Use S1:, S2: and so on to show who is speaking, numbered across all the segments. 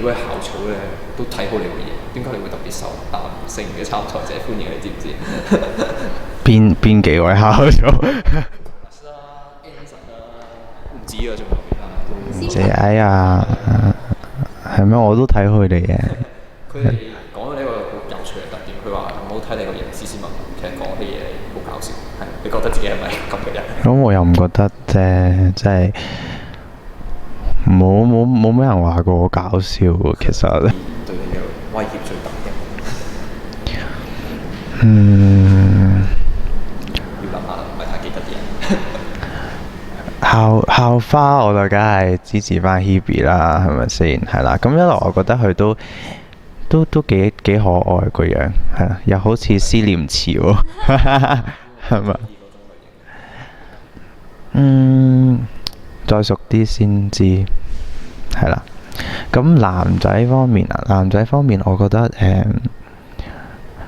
S1: 如果係校草咧，都睇好你嘅嘢，點解你會特別受男性嘅參賽者歡迎？你知唔知？
S2: 邊幾位考咗？
S1: 唔知啊，仲有其他。
S2: 唔知哎呀，係咩？我都睇佢哋嘅。
S1: 佢哋講咗呢個好有趣嘅特點，佢話唔好睇你個人斯斯文文，其實講啲嘢好搞笑。係，你覺得自己係咪咁嘅人？
S2: 咁我又唔覺得啫，即係冇咩人話過我搞笑喎，其實。
S1: 對你嘅威脅最大嘅？要諗下啦，唔係太記得啲人。
S2: 校花我就梗係支持翻 Hebe 啦，係咪先？係啦，咁一來我覺得佢都幾可愛個樣，係啊，又好似思廉詞喎，係咪？再熟啲先知，係啦。咁男仔方面啊，我覺得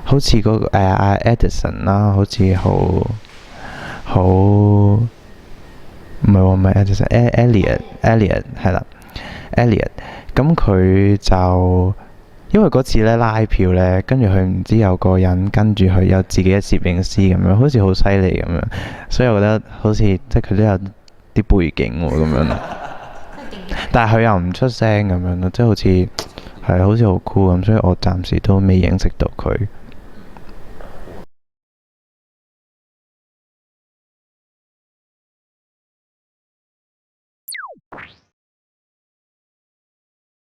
S2: 好似嗰個阿 Edison 啦，好似好唔係喎，唔係 Edison，Elliot 係啦，Elliot。咁佢就因為嗰次咧拉票咧，跟住佢唔知有個人跟住佢有自己嘅攝影師咁樣，好似好犀利咁樣，所以我覺得好似即係佢都有啲背景喎咁樣咯。但係佢又唔出聲咁樣咯，即係好似係好似好酷咁，所以我暫時都未認識到佢。